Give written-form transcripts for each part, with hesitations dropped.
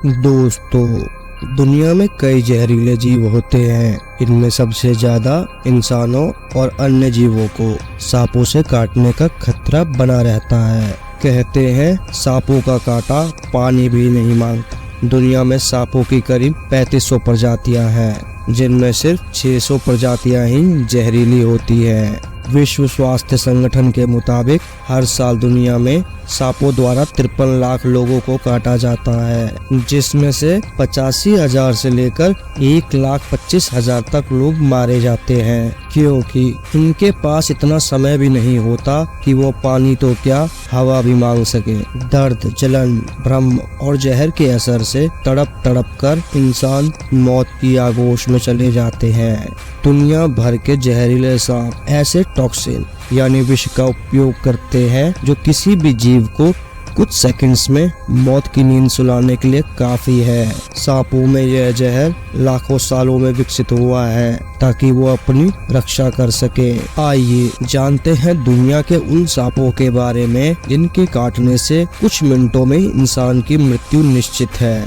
दोस्तों, दुनिया में कई जहरीले जीव होते हैं। इनमें सबसे ज्यादा इंसानों और अन्य जीवों को सांपों से काटने का खतरा बना रहता है। कहते हैं सांपों का काटा पानी भी नहीं मांगता। दुनिया में सांपों की करीब 3500 प्रजातियां हैं, जिनमें सिर्फ 600 प्रजातियां ही जहरीली होती हैं। विश्व स्वास्थ्य संगठन के मुताबिक हर साल दुनिया में सांपों द्वारा 53 लाख लोगों को काटा जाता है, जिसमें से 85,000 से लेकर 1,25,000 तक लोग मारे जाते हैं, क्योंकि इनके पास इतना समय भी नहीं होता कि वो पानी तो क्या हवा भी मांग सके। दर्द, जलन, भ्रम और जहर के असर से तड़प तड़प कर इंसान मौत की आगोश में चले जाते हैं। दुनिया भर के जहरीले सांप ऐसे टॉक्सिन यानी विष का उपयोग करते हैं जो किसी भी जीव को कुछ सेकंड्स में मौत की नींद सुलाने के लिए काफी है। सांपों में यह जहर लाखों सालों में विकसित हुआ है ताकि वो अपनी रक्षा कर सके। आइए जानते हैं दुनिया के उन सांपों के बारे में जिनके काटने से कुछ मिनटों में इंसान की मृत्यु निश्चित है।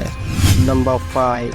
Number 5,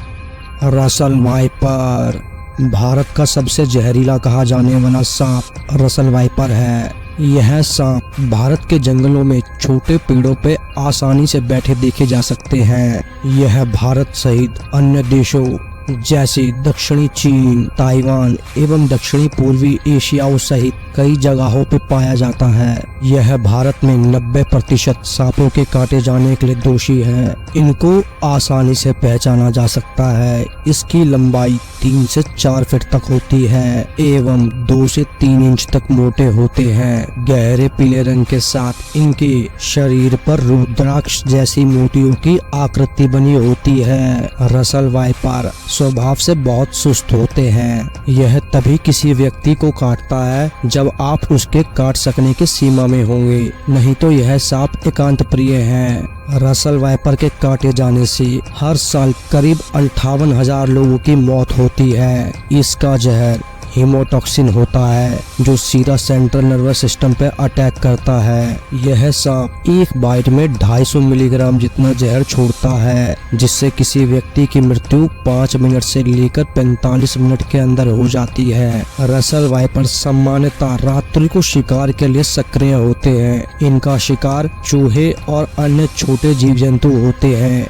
Russell viper. भारत का सबसे जहरीला कहा जाने वाला सांप रसल वाइपर है। यह सांप भारत के जंगलों में छोटे पेड़ों पे आसानी से बैठे देखे जा सकते हैं। यह भारत सहित अन्य देशों जैसे दक्षिणी चीन, ताइवान एवं दक्षिणी पूर्वी एशियाओं सहित कई जगहों पे पाया जाता है। यह भारत में 90% सांपों के काटे जाने के लिए दोषी है। इनको आसानी से पहचाना जा सकता है। इसकी लंबाई 3 से 4 फीट तक होती है एवं 2 से 3 इंच तक मोटे होते हैं। गहरे पीले रंग के साथ इनके शरीर पर रुद्राक्ष जैसी मोतियों की आकृति बनी होती है। रसल वाइपर स्वभाव से बहुत सुस्त होते हैं। यह तभी किसी व्यक्ति को काटता है जब आप उसके काट सकने की सीमा में होंगे, नहीं तो यह सांप एकांत प्रिय है। रसल वाइपर के काटे जाने से हर साल करीब 58,000 लोगों की मौत होती है। इसका जहर हीमोटॉक्सिन होता है जो सीधा सेंट्रल नर्वस सिस्टम पे अटैक करता है। यह सांप एक बाइट में 250 मिलीग्राम जितना जहर छोड़ता है, जिससे किसी व्यक्ति की मृत्यु 5 मिनट से लेकर 45 मिनट के अंदर हो जाती है। रसल वाइपर सामान्यतः रात्रि को शिकार के लिए सक्रिय होते हैं। इनका शिकार चूहे और अन्य छोटे जीव जंतु होते हैं।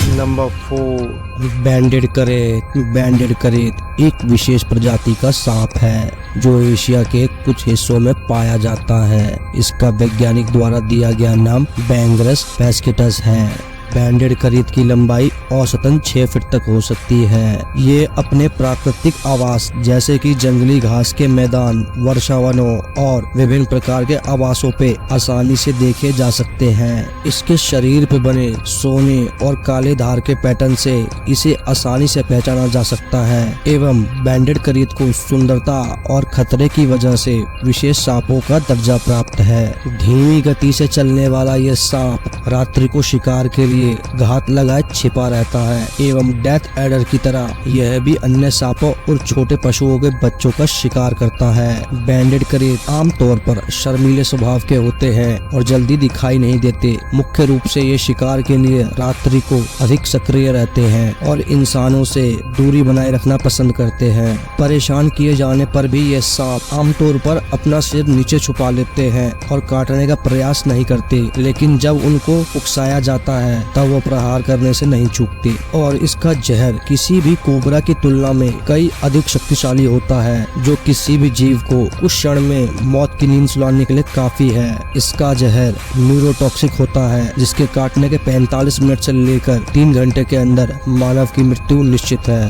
नंबर 4, बैंडेड करेत। बैंडेड करेत एक विशेष प्रजाति का सांप है जो एशिया के कुछ हिस्सों में पाया जाता है। इसका वैज्ञानिक द्वारा दिया गया नाम बैंगरस पैस्किटस है। बैंडेड करेत की लंबाई औसतन 6 फीट तक हो सकती है। ये अपने प्राकृतिक आवास जैसे कि जंगली घास के मैदान, वर्षा वनों और विभिन्न प्रकार के आवासों पे आसानी से देखे जा सकते हैं। इसके शरीर पे बने सोने और काले धार के पैटर्न से इसे आसानी से पहचाना जा सकता है एवं बैंडेड करेत को सुंदरता और खतरे की वजह से विशेष सांपों का दर्जा प्राप्त है। धीमी गति से चलने वाला ये सांप रात्रि को शिकार के लिए घात लगाए छिपा रहता है एवं डेथ एडर की तरह यह भी अन्य सांपों और छोटे पशुओं के बच्चों का शिकार करता है। बैंडेड करेत आमतौर पर शर्मीले स्वभाव के होते हैं और जल्दी दिखाई नहीं देते। मुख्य रूप से ये शिकार के लिए रात्रि को अधिक सक्रिय रहते हैं और इंसानों से दूरी बनाए रखना पसंद करते हैं। परेशान किए जाने पर भी ये सांप आमतौर पर अपना सिर नीचे छुपा लेते हैं और काटने का प्रयास नहीं करते, लेकिन जब उनको उकसाया जाता है तब वो प्रहार करने से नहीं चूकते। और इसका जहर किसी भी कोबरा की तुलना में कई अधिक शक्तिशाली होता है, जो किसी भी जीव को कुछ क्षण में मौत की नींद सुलाने के लिए काफी है। इसका जहर न्यूरोटॉक्सिक होता है, जिसके काटने के 45 मिनट से लेकर 3 घंटे के अंदर मानव की मृत्यु निश्चित है।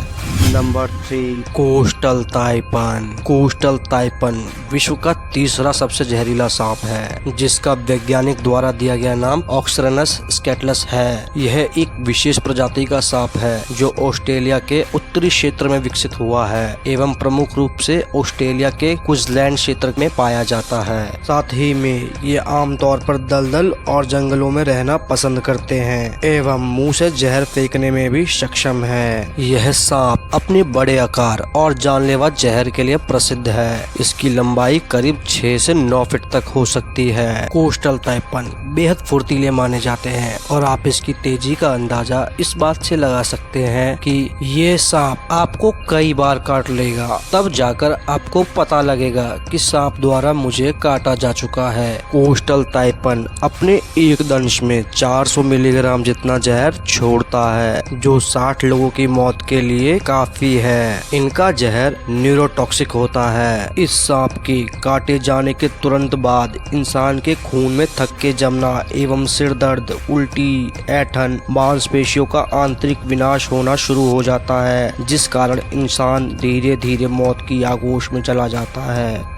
Number 3, coastal taipan. Coastal taipan विश्व का तीसरा सबसे जहरीला सांप है, जिसका वैज्ञानिक द्वारा दिया गया नाम ऑक्सरनस स्केटलस है। यह एक विशेष प्रजाति का सांप है जो ऑस्ट्रेलिया के उत्तरी क्षेत्र में विकसित हुआ है एवं प्रमुख रूप से ऑस्ट्रेलिया के क्वींसलैंड क्षेत्र में पाया जाता है। साथ ही में ये आमतौर पर दलदल और जंगलों में रहना पसंद करते हैं एवं मुंह से जहर फेंकने में भी सक्षम है। यह सांप सांप अपने बड़े आकार और जानलेवा जहर के लिए प्रसिद्ध है। इसकी लंबाई करीब 6 से 9 फीट तक हो सकती है। कोस्टल ताइपन बेहद फुर्तीले माने जाते हैं और आप इसकी तेजी का अंदाजा इस बात से लगा सकते हैं कि ये सांप आपको कई बार काट लेगा, तब जाकर आपको पता लगेगा कि सांप द्वारा मुझे काटा जा चुका है। कोस्टल ताइपन अपने एक दंश में 400 मिलीग्राम जितना जहर छोड़ता है, जो 60 लोगों की मौत के लिए काफी है। इनका जहर न्यूरोटॉक्सिक होता है। इस सांप के काटे जाने के तुरंत बाद इंसान के खून में थक्के जमना एवं सिर दर्द, उल्टी, ऐंठन, मांसपेशियों का आंतरिक विनाश होना शुरू हो जाता है, जिस कारण इंसान धीरे धीरे मौत की आगोश में चला जाता है।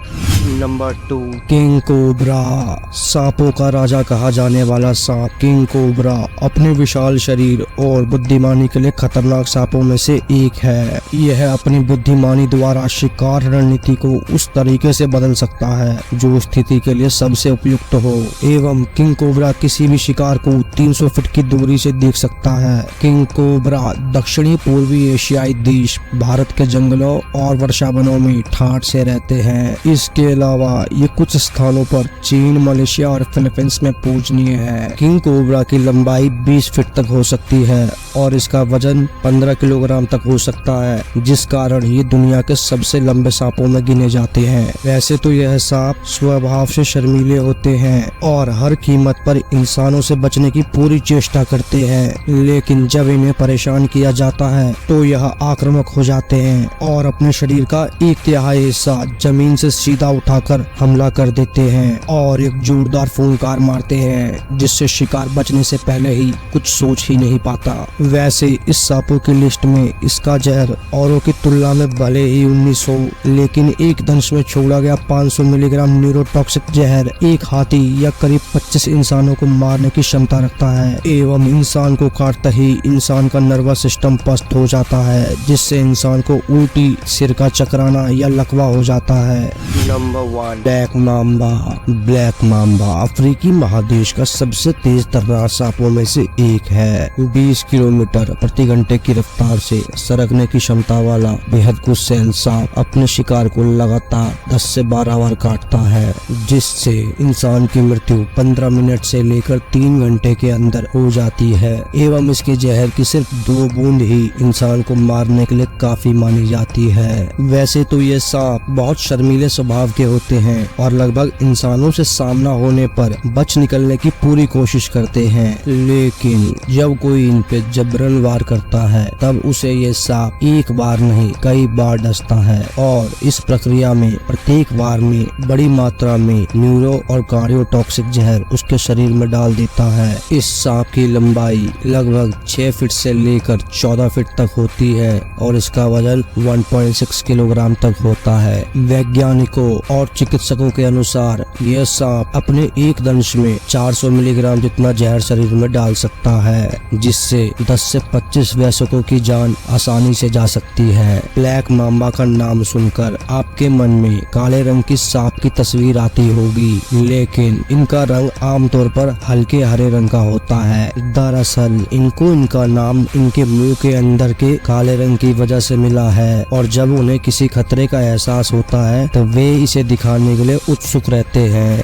Number 2, king cobra. सांपों का राजा कहा जाने वाला सांप किंग कोबरा अपने विशाल शरीर और बुद्धिमानी के लिए खतरनाक सांपों में से एक है। यह अपनी बुद्धिमानी द्वारा शिकार रणनीति को उस तरीके से बदल सकता है जो स्थिति के लिए सबसे उपयुक्त हो, एवं किंग कोबरा किसी भी शिकार को 300 फीट की दूरी से देख सकता है। किंग कोबरा दक्षिणी पूर्वी एशियाई देश भारत के जंगलों और वर्षावनों में ठाठ से रहते हैं। इसके अलावा ये कुछ स्थानों पर चीन, मलेशिया और फिलीपींस में पूजनीय है। किंग कोबरा की लंबाई 20 फीट तक हो सकती है और इसका वजन 15 किलोग्राम तक हो सकता है, जिस कारण ये दुनिया के सबसे लंबे सांपों में गिने जाते हैं। वैसे तो यह सांप स्वभाव से शर्मीले होते हैं और हर कीमत पर इंसानों से बचने की पूरी चेष्टा करते हैं, लेकिन जब इन्हें परेशान किया जाता है तो यह आक्रामक हो जाते हैं और अपने शरीर का 1/3 हिस्सा जमीन से सीधा उठाकर हमला कर देते हैं और एक जोरदार फूंकार मारते हैं, जिससे शिकार बचने से पहले ही कुछ सोच ही नहीं पाता। वैसे इस सांपों की लिस्ट में इसका जहर औरों की तुलना में भले ही 19 हो, लेकिन एक दंश में छोड़ा गया 500 मिलीग्राम न्यूरोटॉक्सिक जहर एक हाथी या करीब 25 इंसानों को मारने की क्षमता रखता है, एवं इंसान को काटते ही इंसान का नर्वस सिस्टम पस्त हो जाता है, जिससे इंसान को उल्टी, सिर का चकराना या लकवा हो जाता है। Number 1, black mamba. Black mamba अफ्रीकी महादेश का सबसे तेज तर्रार सांपों में से एक है। 20 किलोमीटर प्रति घंटे की रफ्तार से सरकने की क्षमता वाला बेहद कुशल सांप अपने शिकार को लगातार 10 से 12 बार काटता है, जिससे इंसान की मृत्यु 15 मिनट से लेकर 3 घंटे के अंदर हो जाती है, एवं इसके जहर की सिर्फ 2 बूंद ही इंसान को मारने के लिए काफी मानी जाती है। वैसे तो ये सांप बहुत शर्मीले स्वभाव के होते हैं और लगभग इंसानों से सामना होने पर बच निकलने की पूरी कोशिश करते हैं, लेकिन जब कोई इन पे जबरन वार करता है तब उसे ये सांप एक बार नहीं कई बार डसता है और इस प्रक्रिया में प्रत्येक वार में बड़ी मात्रा में न्यूरो और कार्डियोटॉक्सिक जहर उसके शरीर में डाल देता है। इस सांप की लंबाई लगभग 6 फीट से लेकर 14 फीट तक होती है और इसका वजन 1.6 किलोग्राम तक होता है। वैज्ञानिकों और चिकित्सकों के अनुसार यह सांप अपने एक दंश में 400 मिलीग्राम जितना जहर शरीर में डाल सकता है, जिससे 10 से 25 वयस्कों की जान आसानी से जा सकती है। ब्लैक माम्बा का नाम सुनकर आपके मन में काले रंग की सांप की तस्वीर आती होगी, लेकिन इनका रंग आमतौर पर हल्के हरे रंग का होता है। दरअसल इनको इनका नाम इनके मुंह के अंदर के काले रंग की वजह से मिला है और जब उन्हें किसी खतरे का एहसास होता है तो वे इसे दिखाने के लिए उत्सुक रहते हैं।